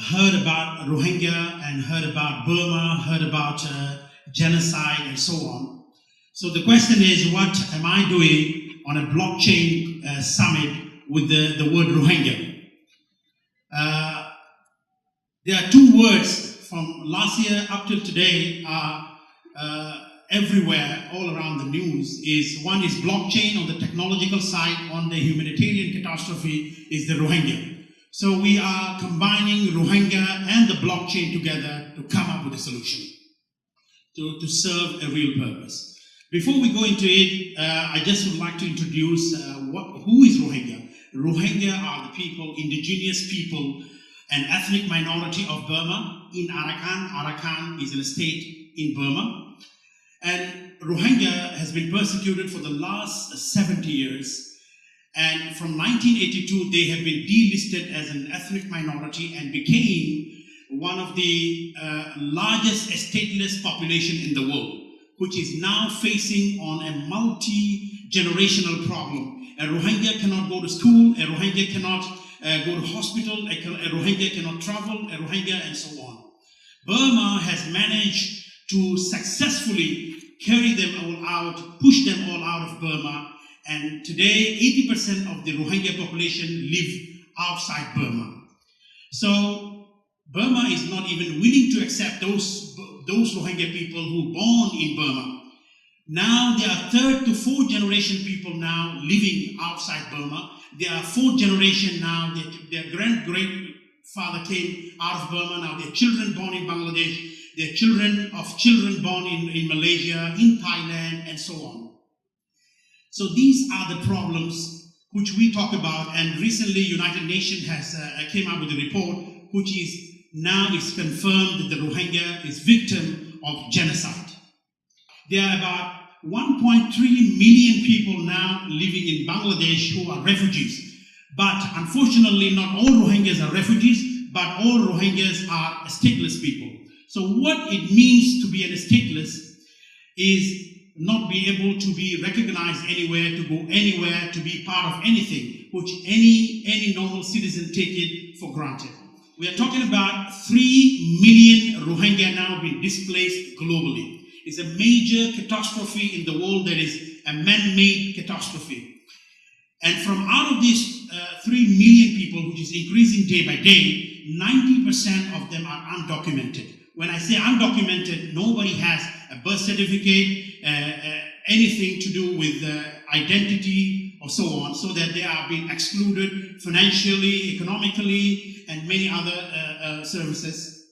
heard about Rohingya and heard about Burma, heard about genocide and so on. So the question is, what am I doing on a blockchain summit with the word Rohingya? There are two words from last year up till today are everywhere, all around the news. One is blockchain on the technological side, on the humanitarian catastrophe is the Rohingya. So we are combining Rohingya and the blockchain together to come up with a solution, to serve a real purpose. Before we go into it, I just would like to introduce who is Rohingya. Rohingya are the people, indigenous people, an ethnic minority of Burma in Arakan. Arakan is a state in Burma. And Rohingya has been persecuted for the last 70 years. And from 1982, they have been delisted as an ethnic minority and became one of the largest stateless population in the world, which is now facing on a multi-generational problem. A Rohingya cannot go to school, a Rohingya cannot go to hospital, a Rohingya cannot travel, a Rohingya and so on. Burma has managed to successfully carry them all out, push them all out of Burma, and today 80% of the Rohingya population live outside Burma. So Burma is not even willing to accept those Rohingya people who were born in Burma. Now there are third to fourth generation people now living outside Burma. There are fourth generation now, their great-father came out of Burma, now their children born in Bangladesh, their children born in Malaysia, in Thailand, and so on. So these are the problems which we talk about, and recently United Nations has came out with a report which is now is confirmed that the Rohingya is victim of genocide. There are about 1.3 million people now living in Bangladesh who are refugees. But unfortunately, not all Rohingyas are refugees, but all Rohingyas are stateless people. So what it means to be an stateless is not be able to be recognized anywhere, to go anywhere, to be part of anything, which any normal citizen take it for granted. We are talking about 3 million Rohingya now being displaced globally. It's a major catastrophe in the world that is a man-made catastrophe. And from out of these 3 million people, which is increasing day by day, 90% of them are undocumented. When I say undocumented, nobody has a birth certificate, anything to do with identity or so on, so that they are being excluded financially, economically, and many other services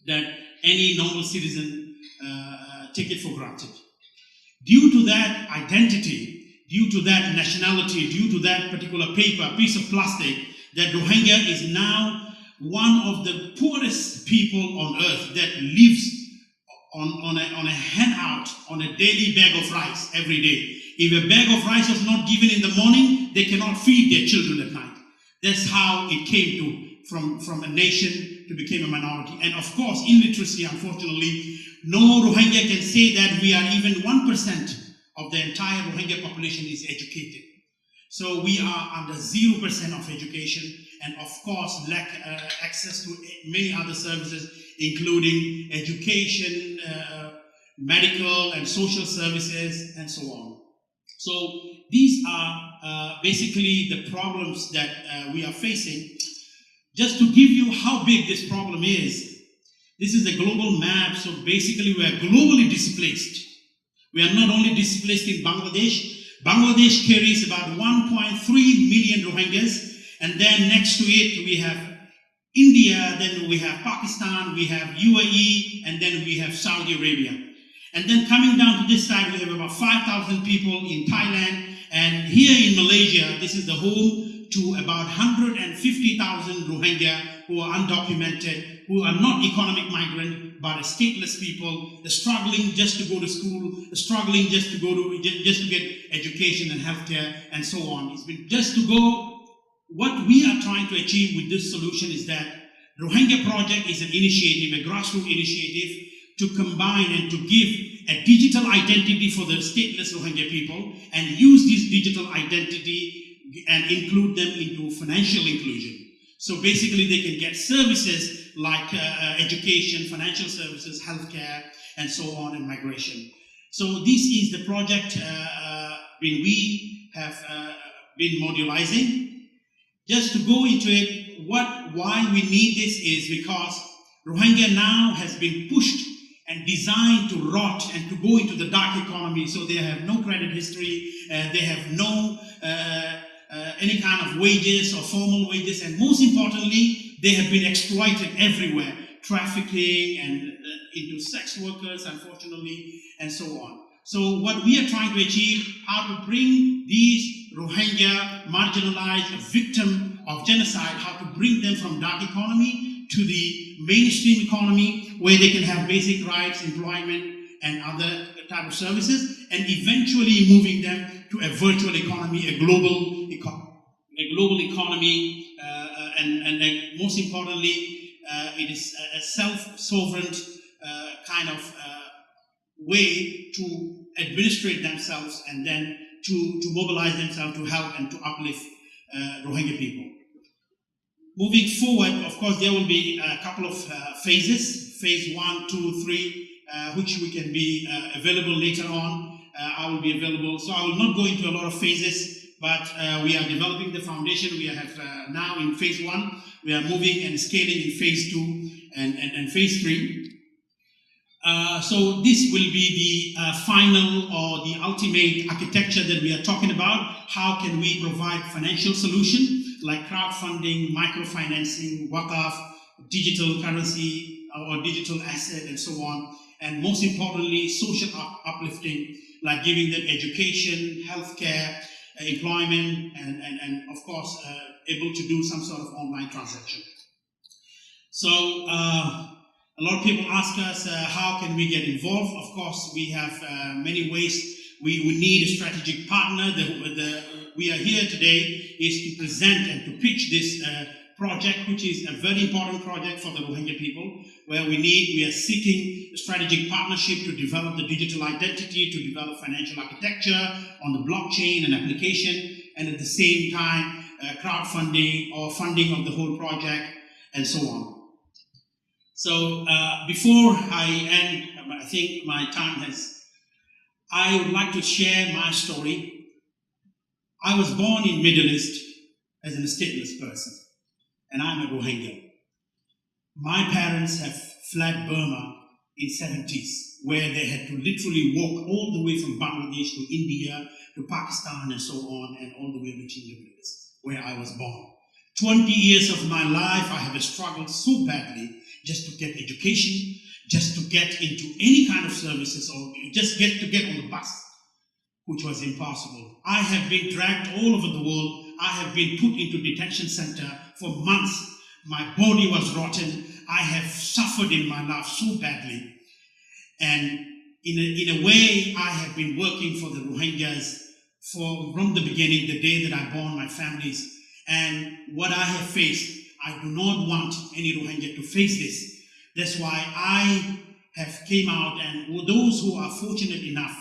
that any normal citizen take it for granted. Due to that identity, due to that nationality, due to that particular paper, piece of plastic, that Rohingya is now one of the poorest people on earth that lives on a handout, on a daily bag of rice every day. If a bag of rice is not given in the morning, they cannot feed their children at night. That's how it came to from a nation to become a minority. And of course, illiteracy, unfortunately, no Rohingya can say that we are even 1% of the entire Rohingya population is educated. So we are under 0% of education, and of course lack access to many other services, including education, medical and social services, and so on. So these are basically the problems that we are facing. Just to give you how big this problem is, this is a global map. So basically we are globally displaced. We are not only displaced in Bangladesh. Bangladesh carries about 1.3 million Rohingyas, and then next to it we have India, then we have Pakistan, we have UAE, and then we have Saudi Arabia. And then coming down to this side, we have about 5,000 people in Thailand, and here in Malaysia, this is the home to about 150,000 Rohingya who are undocumented, who are not economic migrant, but stateless people, struggling just to go to school, struggling just to get education and healthcare and so on. It's been just to go. What we are trying to achieve with this solution is that Rohingya Project is an initiative, a grassroots initiative to combine and to give a digital identity for the stateless Rohingya people and use this digital identity and include them into financial inclusion. So basically they can get services like education, financial services, healthcare, and so on, and migration. So this is the project we have been modularizing. Just to go into it, why we need this is because Rohingya now has been pushed and designed to rot and to go into the dark economy. So they have no credit history, they have no any kind of wages or formal wages, and most importantly, they have been exploited everywhere, trafficking and into sex workers, unfortunately, and so on. So what we are trying to achieve, how to bring these Rohingya marginalized victim of genocide, how to bring them from dark economy to the mainstream economy where they can have basic rights, employment, and other type of services, and eventually moving them to a virtual economy, a global economy, and most importantly, it is a self-sovereign kind of way to administrate themselves and then to mobilize themselves to help and to uplift Rohingya people. Moving forward, of course, there will be a couple of phases, phase 1, 2, 3, which we can be available later on. I will be available, so I will not go into a lot of phases, but we are developing the foundation. We have now in phase 1, we are moving and scaling in phase 2 and phase 3. So this will be the final or the ultimate architecture that we are talking about. How can we provide financial solution like crowdfunding, microfinancing, waqaf, digital currency or digital asset, and so on. And most importantly, social uplifting, like giving them education, healthcare, employment, and of course, able to do some sort of online transaction. So, a lot of people ask us, how can we get involved? Of course, we have many ways. We need a strategic partner. We are here today is to present and to pitch this project, which is a very important project for the Rohingya people, where we are seeking a strategic partnership to develop the digital identity, to develop financial architecture on the blockchain and application, and at the same time, crowdfunding or funding of the whole project, and so on. So before I end, I think my time I would like to share my story. I was born in Middle East as a stateless person, and I'm a Rohingya. My parents have fled Burma in 70s, where they had to literally walk all the way from Bangladesh to India to Pakistan and so on, and all the way reaching the Middle East, where I was born. 20 years of my life, I have struggled so badly just to get education, just to get into any kind of services, or just to get on the bus, which was impossible. I have been dragged all over the world. I have been put into detention center for months. My body was rotten. I have suffered in my life so badly. And in a way, I have been working for the Rohingyas from the beginning, the day that I born my families. And what I have faced, I do not want any Rohingya to face this. That's why I have came out, and those who are fortunate enough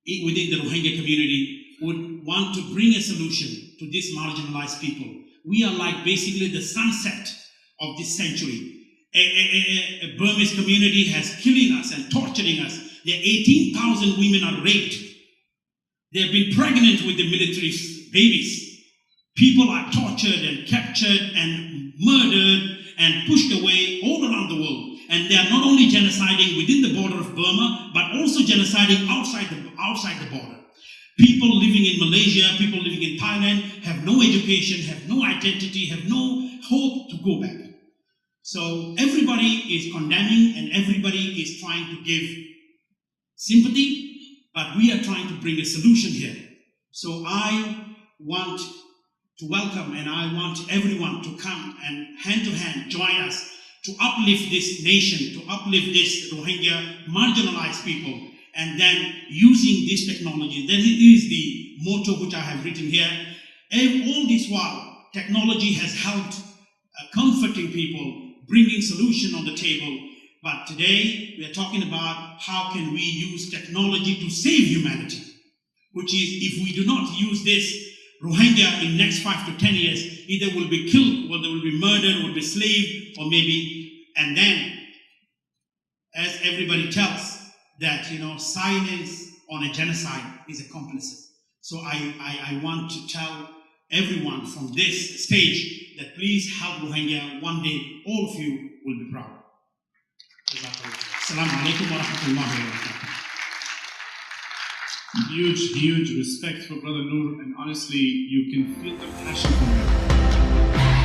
within the Rohingya community would want to bring a solution to these marginalized people. We are like basically the sunset of this century. A Burmese community has killing us and torturing us. There are 18,000 women are raped. They have been pregnant with the military babies. People are tortured and captured and murdered and pushed away all around the world. And they are not only genociding within the border of Burma, but also genociding outside the border. People living in Malaysia, people living in Thailand have no education, have no identity, have no hope to go back. So everybody is condemning and everybody is trying to give sympathy, but we are trying to bring a solution here. So I want to welcome, and I want everyone to come and hand to hand join us to uplift this nation, to uplift this Rohingya marginalized people, and then using this technology. That is the motto which I have written here. And all this while, technology has helped comforting people, bringing solution on the table. But today, we are talking about how can we use technology to save humanity, which is if we do not use this, Rohingya in next 5 to 10 years either will be killed, or they will be murdered, will be slaved, or maybe, and then, as everybody tells, that silence on a genocide is a complicit. So I want to tell everyone from this stage that please help Rohingya. One day, all of you will be proud. Assalamu alaikum wa rahmatullahi wa barakatuh. Huge respect for Brother Noor, and honestly, you can feel the passion from him.